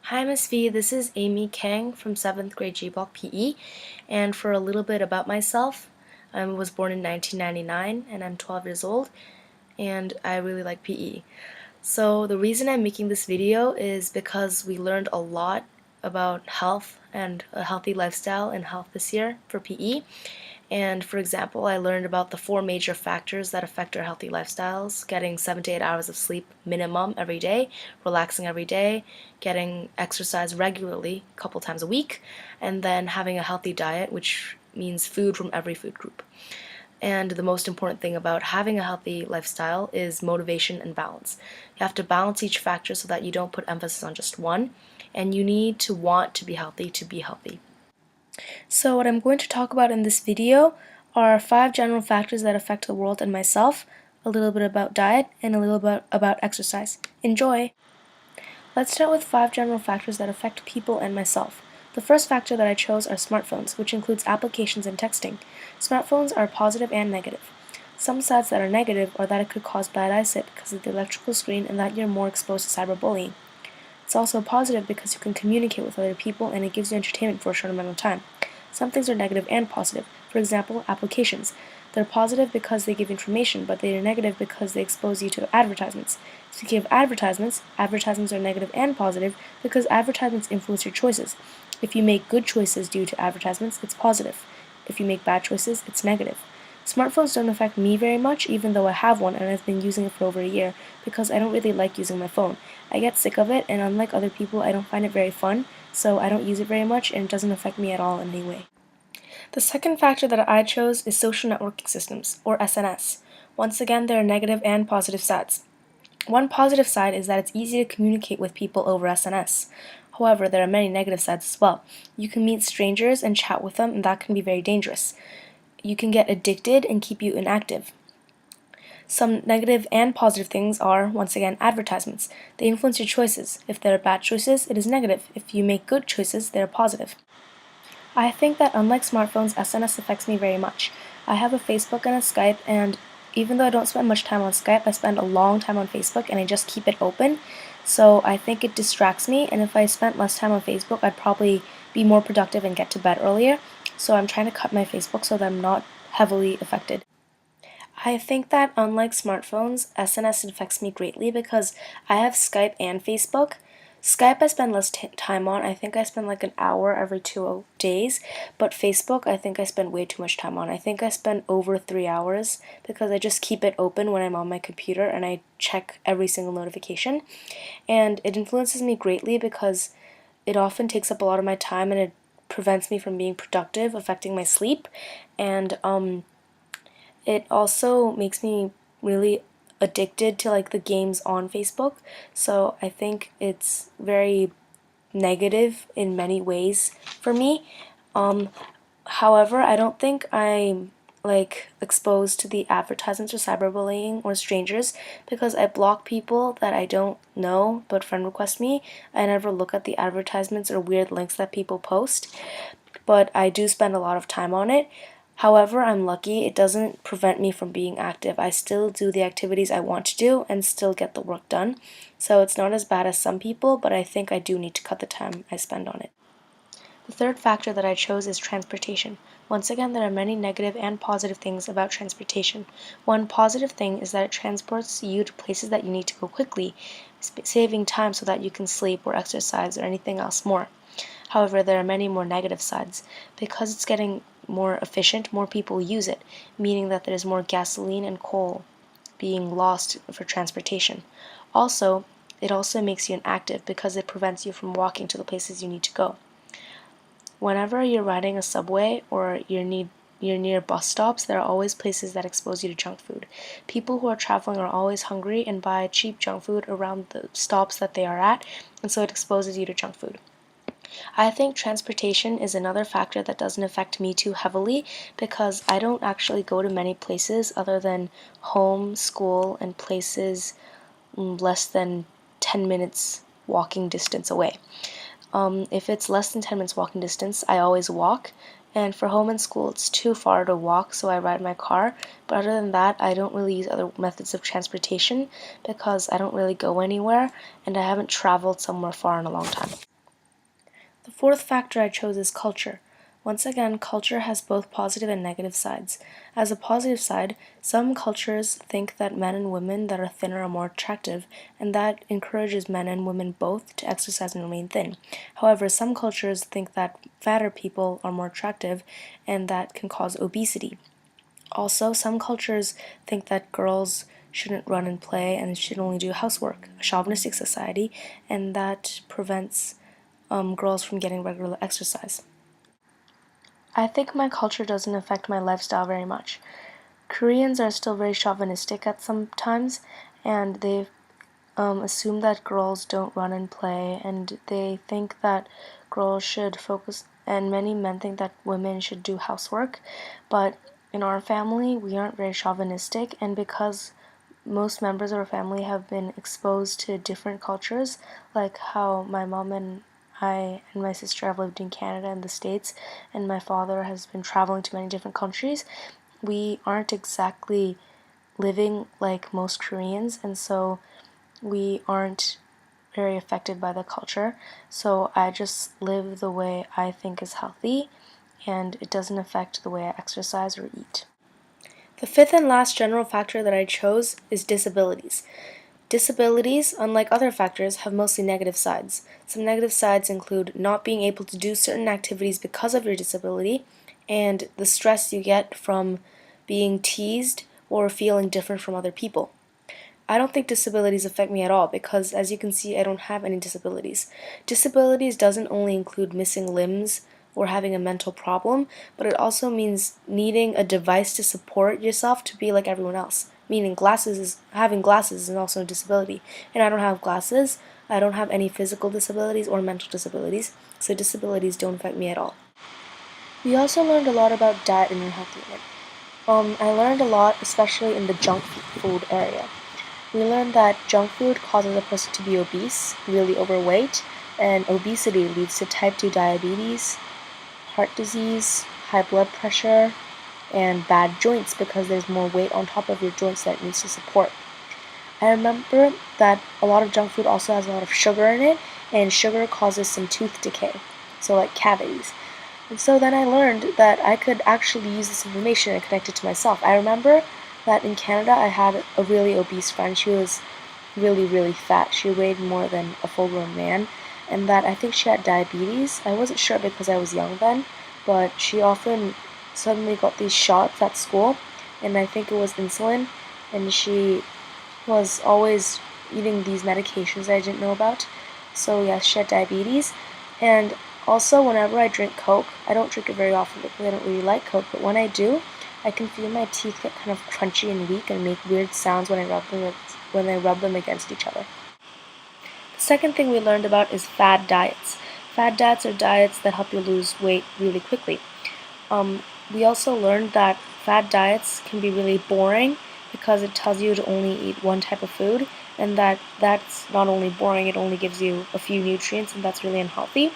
Hi, Miss V. This is Amy Kang from 7th grade G Block PE. And for a little bit about myself, I was born in 1999 and I'm 12 years old and I really like PE. So the reason I'm making this video is because we learned a lot about health and a healthy lifestyle and health this year for PE. And for example, I learned about the 4 major factors that affect our healthy lifestyles: getting 7 to 8 hours of sleep minimum every day, relaxing every day, getting exercise regularly a couple times a week, and then having a healthy diet, which means food from every food group. And the most important thing about having a healthy lifestyle is motivation and balance. You have to balance each factor so that you don't put emphasis on just one, and you need to want to be healthy to be healthy. So what I'm going to talk about in this video are 5 general factors that affect the world and myself, a little bit about diet, and a little bit about exercise. Enjoy! Let's start with 5 general factors that affect people and myself. The first factor that I chose are smartphones, which includes applications and texting. Smartphones are positive and negative. Some sides that are negative are that it could cause bad eyesight because of the electrical screen and that you're more exposed to cyberbullying. It's also positive because you can communicate with other people and it gives you entertainment for a short amount of time. Some things are negative and positive. For example, applications. They're positive because they give information, but they are negative because they expose you to advertisements. Speaking of advertisements, advertisements are negative and positive because advertisements influence your choices. If you make good choices due to advertisements, it's positive. If you make bad choices, it's negative. Smartphones don't affect me very much, even though I have one and I've been using it for over a year, because I don't really like using my phone. I get sick of it, and unlike other people, I don't find it very fun, so I don't use it very much, and it doesn't affect me at all in any way. The second factor that I chose is social networking systems, or SNS. Once again, there are negative and positive sides. One positive side is that it's easy to communicate with people over SNS. However, there are many negative sides as well. You can meet strangers and chat with them, and that can be very dangerous. You can get addicted and keep you inactive. Some negative and positive things are, once again, advertisements. They influence your choices. If there are bad choices, it is negative. If you make good choices, they are positive. I think that unlike smartphones, SNS affects me very much. I have a Facebook and a Skype, and even though I don't spend much time on Skype, I spend a long time on Facebook and I just keep it open. So I think it distracts me, and if I spent less time on Facebook, I'd probably be more productive and get to bed earlier. So I'm trying to cut my Facebook so that I'm not heavily affected. I think that unlike smartphones, SNS affects me greatly because I have Skype and Facebook. Skype I spend less time on. I think I spend like an hour every 2 days, but Facebook I think I spend way too much time on. I think I spend over 3 hours because I just keep it open when I'm on my computer and I check every single notification. And it influences me greatly because it often takes up a lot of my time and it prevents me from being productive, affecting my sleep. And it also makes me really addicted to like the games on Facebook. So I think it's very negative in many ways for me. However, I don't think I'm like exposed to the advertisements or cyberbullying or strangers because I block people that I don't know but friend request me. I never look at the advertisements or weird links that people post, but I do spend a lot of time on it. However, I'm lucky it doesn't prevent me from being active. I still do the activities I want to do and still get the work done. So it's not as bad as some people, but I think I do need to cut the time I spend on it. The third factor that I chose is transportation. Once again, there are many negative and positive things about transportation. One positive thing is that it transports you to places that you need to go quickly, saving time so that you can sleep or exercise or anything else more. However, there are many more negative sides. Because it's getting more efficient, more people use it, meaning that there is more gasoline and coal being lost for transportation. Also, it also makes you inactive because it prevents you from walking to the places you need to go. Whenever you're riding a subway or you're near bus stops, there are always places that expose you to junk food. People who are traveling are always hungry and buy cheap junk food around the stops that they are at, and so it exposes you to junk food. I think transportation is another factor that doesn't affect me too heavily because I don't actually go to many places other than home, school, and places less than 10 minutes walking distance away. If it's less than 10 minutes walking distance, I always walk. And for home and school, it's too far to walk, so I ride my car. But other than that, I don't really use other methods of transportation because I don't really go anywhere and I haven't traveled somewhere far in a long time. fourth factor I chose is culture. Once again, culture has both positive and negative sides. As a positive side, some cultures think that men and women that are thinner are more attractive, and that encourages men and women both to exercise and remain thin. However, some cultures think that fatter people are more attractive, and that can cause obesity. Also, some cultures think that girls shouldn't run and play and should only do housework, a chauvinistic society, and that prevents girls from getting regular exercise. I think my culture doesn't affect my lifestyle very much. Koreans are still very chauvinistic at some times, and they assume that girls don't run and play, and they think that girls should focus, and many men think that women should do housework. But in our family, we aren't very chauvinistic, and because most members of our family have been exposed to different cultures, like how my mom and I and my sister have lived in Canada and the States, and my father has been traveling to many different countries, we aren't exactly living like most Koreans, and so we aren't very affected by the culture. So I just live the way I think is healthy, and it doesn't affect the way I exercise or eat. The fifth and last general factor that I chose is disabilities. Disabilities, unlike other factors, have mostly negative sides. Some negative sides include not being able to do certain activities because of your disability, and the stress you get from being teased or feeling different from other people. I don't think disabilities affect me at all because, as you can see, I don't have any disabilities. Disabilities doesn't only include missing limbs or having a mental problem, but it also means needing a device to support yourself to be like everyone else. Meaning having glasses is also a disability. And I don't have glasses, I don't have any physical disabilities or mental disabilities, so disabilities don't affect me at all. We also learned a lot about diet and health unit. I learned a lot, especially in the junk food area. We learned that junk food causes a person to be obese, really overweight, and obesity leads to type 2 diabetes, heart disease, high blood pressure, and bad joints because there's more weight on top of your joints that it needs to support. I remember that a lot of junk food also has a lot of sugar in it, and sugar causes some tooth decay, so like cavities. And so then I learned that I could actually use this information and connect it to myself. I remember that in Canada I had a really obese friend. She was really, really fat. She weighed more than a full-grown man, and that I think she had diabetes. I wasn't sure because I was young then, but she often suddenly got these shots at school, and I think it was insulin, and she was always eating these medications I didn't know about. So yes, she had diabetes, and also whenever I drink Coke, I don't drink it very often because I don't really like Coke, but when I do, I can feel my teeth get kind of crunchy and weak and make weird sounds when I rub them against each other. The second thing we learned about is fad diets. Fad diets are diets that help you lose weight really quickly. We also learned that fad diets can be really boring because it tells you to only eat one type of food, and that's not only boring, it only gives you a few nutrients, and that's really unhealthy,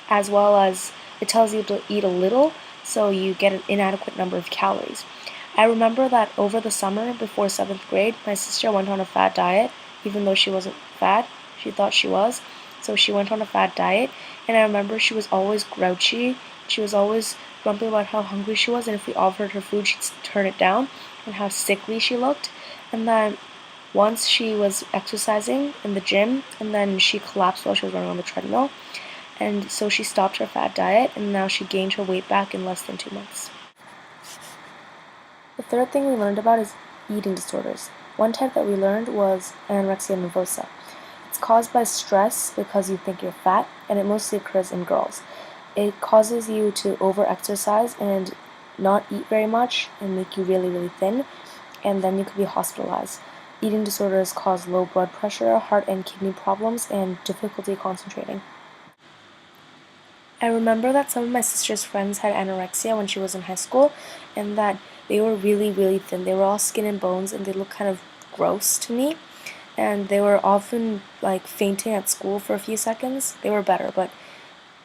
as well as it tells you to eat a little, so you get an inadequate number of calories. I remember that over the summer before 7th grade, my sister went on a fad diet, even though she wasn't fat, she thought she was, so she went on a fad diet, and I remember she was always grouchy, she was always grumpy about how hungry she was, and if we offered her food, she'd turn it down, and how sickly she looked. And then once she was exercising in the gym, and then she collapsed while she was running on the treadmill, and so she stopped her fad diet, and now she gained her weight back in less than 2 months. The third thing we learned about is eating disorders. One type that we learned was anorexia nervosa. It's caused by stress because you think you're fat, and it mostly occurs in girls. It causes you to over-exercise and not eat very much and make you really, really thin, and then you could be hospitalized. Eating disorders cause low blood pressure, heart and kidney problems, and difficulty concentrating. I remember that some of my sister's friends had anorexia when she was in high school, and that they were really, really thin. They were all skin and bones, and they looked kind of gross to me. And they were often like fainting at school for a few seconds. They were better, but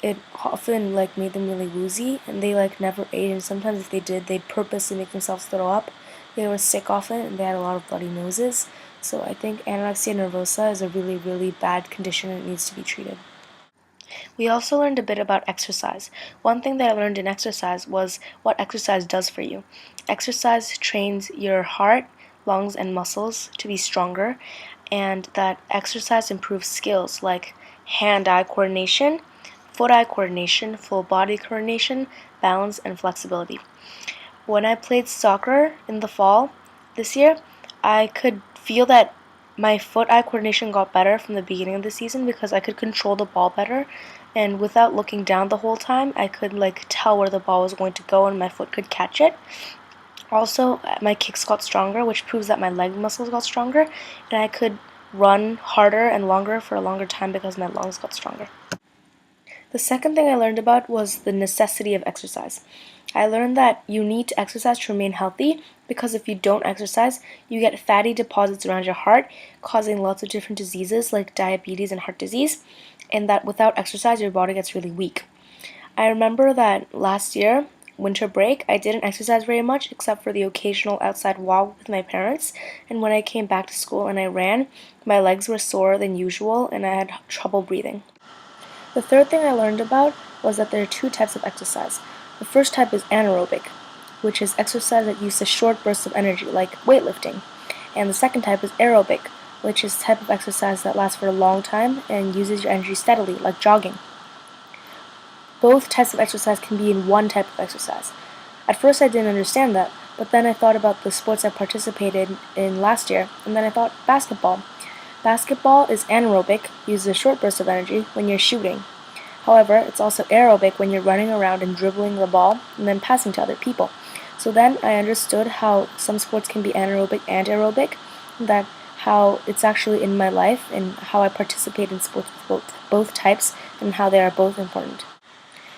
it often like made them really woozy, and they like never ate. And sometimes if they did, they'd purposely make themselves throw up. They were sick often, and they had a lot of bloody noses. So I think anorexia nervosa is a really, really bad condition and it needs to be treated. We also learned a bit about exercise. One thing that I learned in exercise was what exercise does for you. Exercise trains your heart, lungs, and muscles to be stronger, and that exercise improves skills like hand-eye coordination, foot-eye coordination, full body coordination, balance, and flexibility. When I played soccer in the fall this year, I could feel that my foot-eye coordination got better from the beginning of the season because I could control the ball better, and without looking down the whole time, I could tell where the ball was going to go and my foot could catch it. Also, my kicks got stronger, which proves that my leg muscles got stronger, and I could run harder and longer for a longer time because my lungs got stronger. The second thing I learned about was the necessity of exercise. I learned that you need to exercise to remain healthy because if you don't exercise, you get fatty deposits around your heart, causing lots of different diseases like diabetes and heart disease, and that without exercise, your body gets really weak. I remember that last year, winter break, I didn't exercise very much except for the occasional outside walk with my parents, and when I came back to school and I ran, my legs were sore than usual and I had trouble breathing. The third thing I learned about was that there are two types of exercise. The first type is anaerobic, which is exercise that uses short bursts of energy, like weightlifting. And the second type is aerobic, which is a type of exercise that lasts for a long time and uses your energy steadily, like jogging. Both types of exercise can be in one type of exercise. At first I didn't understand that, but then I thought about the sports I participated in last year, and then I thought basketball. Basketball is anaerobic, uses a short burst of energy when you're shooting. However, it's also aerobic when you're running around and dribbling the ball and then passing to other people. So then I understood how some sports can be anaerobic and aerobic, that how it's actually in my life and how I participate in sports with both types and how they are both important.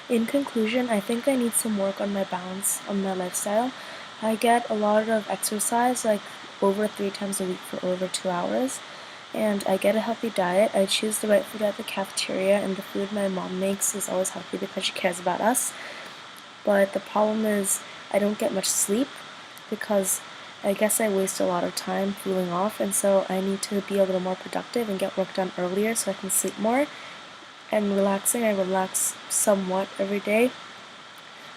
In conclusion, I think I need some work on my balance, on my lifestyle. I get a lot of exercise, like over 3 times a week for over 2 hours, and I get a healthy diet. I choose the right food at the cafeteria, and the food my mom makes is always healthy because she cares about us. But the problem is I don't get much sleep because I guess I waste a lot of time cooling off, and so I need to be a little more productive and get work done earlier so I can sleep more. And relaxing, I relax somewhat every day.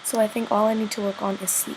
So I think all I need to work on is sleep.